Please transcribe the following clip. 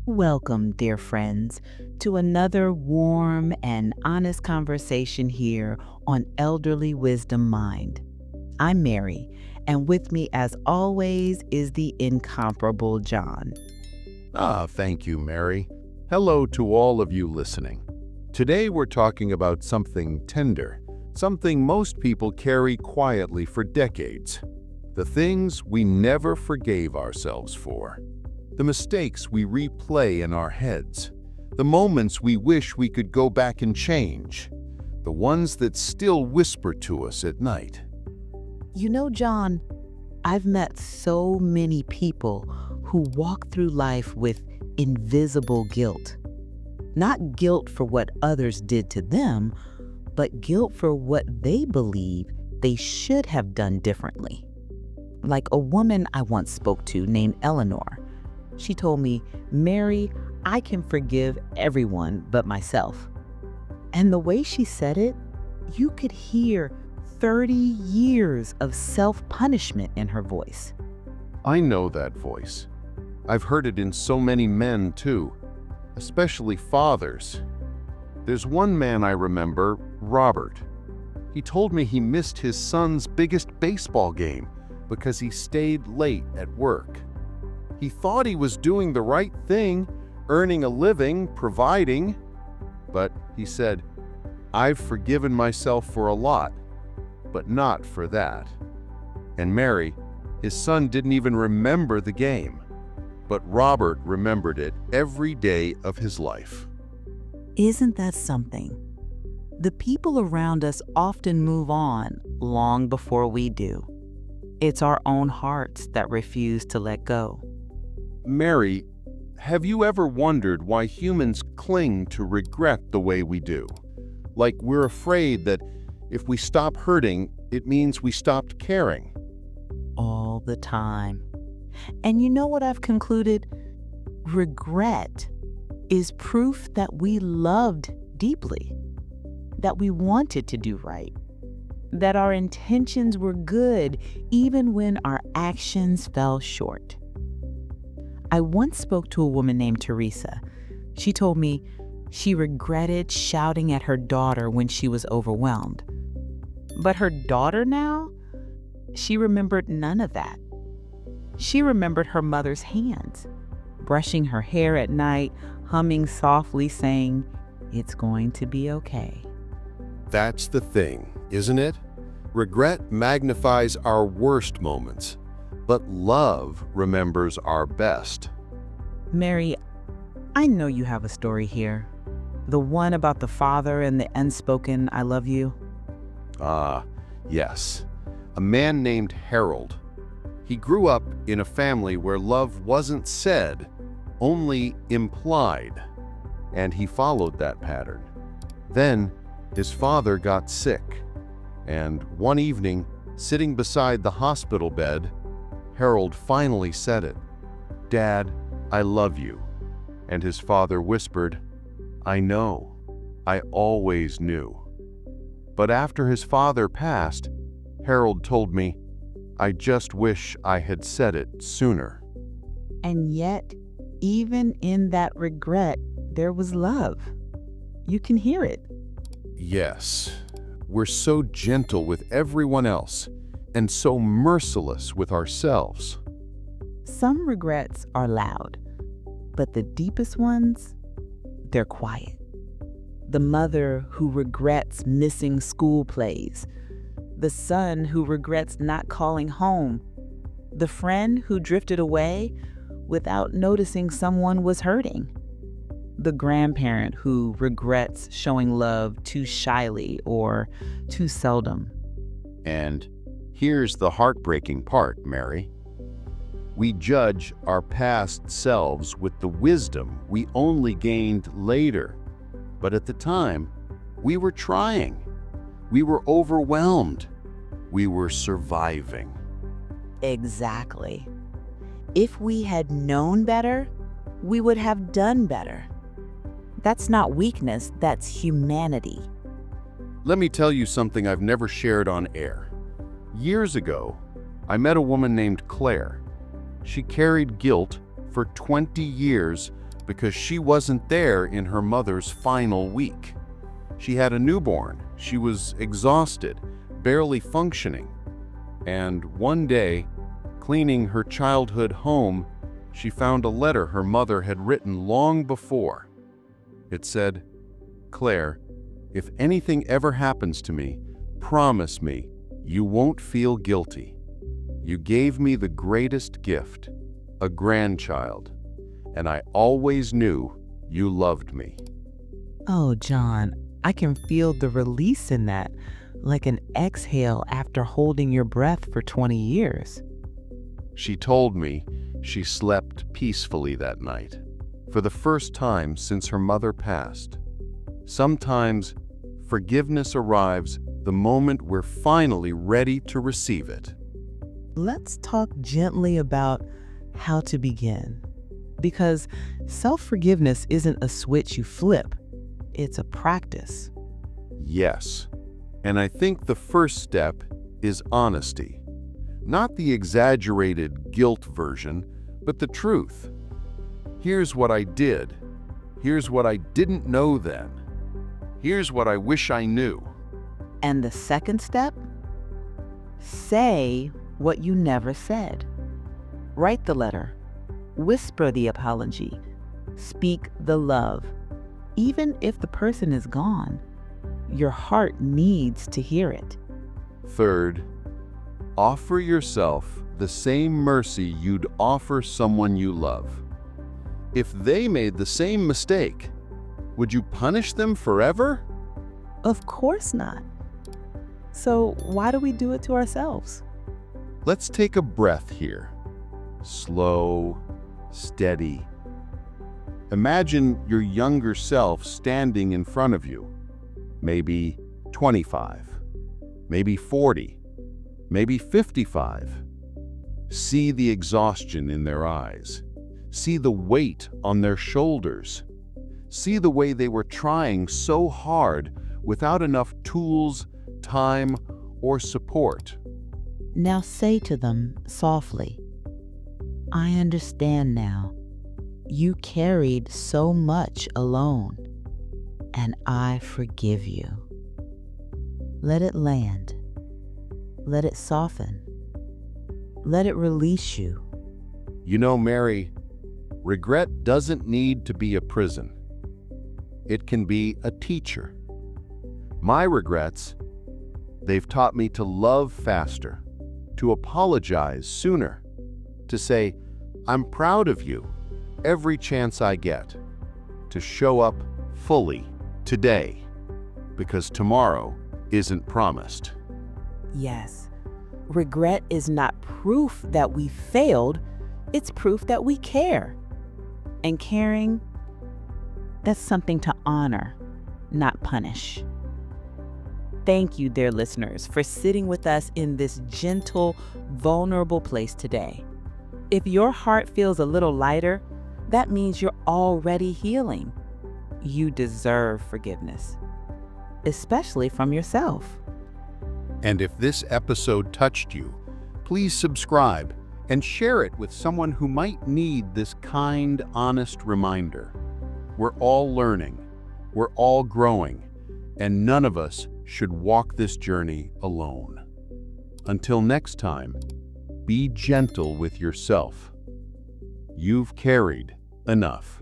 Welcome, dear friends, to another warm and honest conversation here on Elderly Wisdom Mind. I'm Mary, and with me, as always, is the incomparable John. Thank you, Mary. Hello to all of you listening. Today we're talking about something tender, something most people carry quietly for decades. The things we never forgave ourselves for. The mistakes we replay in our heads. The moments we wish we could go back and change. The ones that still whisper to us at night. You know, John, I've met so many people who walk through life with invisible guilt. Not guilt for what others did to them, but guilt for what they believe they should have done differently. Like a woman I once spoke to named Eleanor. She told me, "Mary, I can forgive everyone but myself." And the way she said it, you could hear 30 years of self-punishment in her voice. I know that voice. I've heard it in so many men too, especially fathers. There's one man I remember, Robert. He told me he missed his son's biggest baseball game because he stayed late at work. He thought he was doing the right thing, earning a living, providing. But he said, "I've forgiven myself for a lot, but not for that." And Mary, his son didn't even remember the game. But Robert remembered it every day of his life. Isn't that something? The people around us often move on long before we do. It's our own hearts that refuse to let go. Mary, have you ever wondered why humans cling to regret the way we do? Like we're afraid that if we stop hurting, it means we stopped caring. All the time. And you know what I've concluded? Regret is proof that we loved deeply, that we wanted to do right, that our intentions were good even when our actions fell short. I once spoke to a woman named Teresa. She told me she regretted shouting at her daughter when she was overwhelmed. But her daughter now, she remembered none of that. She remembered her mother's hands, brushing her hair at night, humming softly, saying, "It's going to be okay." That's the thing, isn't it? Regret magnifies our worst moments, but love remembers our best. Mary, I know you have a story here. The one about the father and the unspoken "I love you." Yes. A man named Harold. He grew up in a family where love wasn't said, only implied, and he followed that pattern. Then, his father got sick, and one evening, sitting beside the hospital bed, Harold finally said it. "Dad, I love you." And his father whispered, "I know. I always knew." But after his father passed, Harold told me, "I just wish I had said it sooner." And yet, even in that regret, there was love. You can hear it. Yes, we're so gentle with everyone else and so merciless with ourselves. Some regrets are loud, but the deepest ones, they're quiet. The mother who regrets missing school plays, the son who regrets not calling home, the friend who drifted away without noticing someone was hurting, the grandparent who regrets showing love too shyly or too seldom. And here's the heartbreaking part, Mary. We judge our past selves with the wisdom we only gained later. But at the time, we were trying. We were overwhelmed. We were surviving. Exactly. If we had known better, we would have done better. That's not weakness, that's humanity. Let me tell you something I've never shared on air. Years ago, I met a woman named Claire. She carried guilt for 20 years because she wasn't there in her mother's final week. She had a newborn. She was exhausted, barely functioning. And one day, cleaning her childhood home, she found a letter her mother had written long before. It said, "Claire, if anything ever happens to me, promise me you won't feel guilty. You gave me the greatest gift, a grandchild, and I always knew you loved me." Oh, John, I can feel the release in that, like an exhale after holding your breath for 20 years. She told me she slept peacefully that night, for the first time since her mother passed. Sometimes forgiveness arrives the moment we're finally ready to receive it. Let's talk gently about how to begin. Because self-forgiveness isn't a switch you flip, it's a practice. Yes, and I think the first step is honesty. Not the exaggerated guilt version, but the truth. Here's what I did. Here's what I didn't know then. Here's what I wish I knew. And the second step? Say what you never said. Write the letter. Whisper the apology. Speak the love. Even if the person is gone, your heart needs to hear it. Third, offer yourself the same mercy you'd offer someone you love. If they made the same mistake, would you punish them forever? Of course not. So why do we do it to ourselves? Let's take a breath here. Slow, steady. Imagine your younger self standing in front of you. Maybe 25, maybe 40, maybe 55. See the exhaustion in their eyes. See the weight on their shoulders. See the way they were trying so hard without enough tools, time, or support. Now say to them softly, "I understand now. You carried so much alone, and I forgive you." Let it land. Let it soften. Let it release you. You know, Mary, regret doesn't need to be a prison. It can be a teacher. My regrets, they've taught me to love faster, to apologize sooner, to say, "I'm proud of you," every chance I get, to show up fully today, because tomorrow isn't promised. Yes, regret is not proof that we failed, it's proof that we care. And caring, that's something to honor, not punish. Thank you, dear listeners, for sitting with us in this gentle, vulnerable place today. If your heart feels a little lighter, that means you're already healing. You deserve forgiveness, especially from yourself. And if this episode touched you, please subscribe and share it with someone who might need this kind, honest reminder. We're all learning, we're all growing, and none of us should walk this journey alone. Until next time, be gentle with yourself. You've carried enough.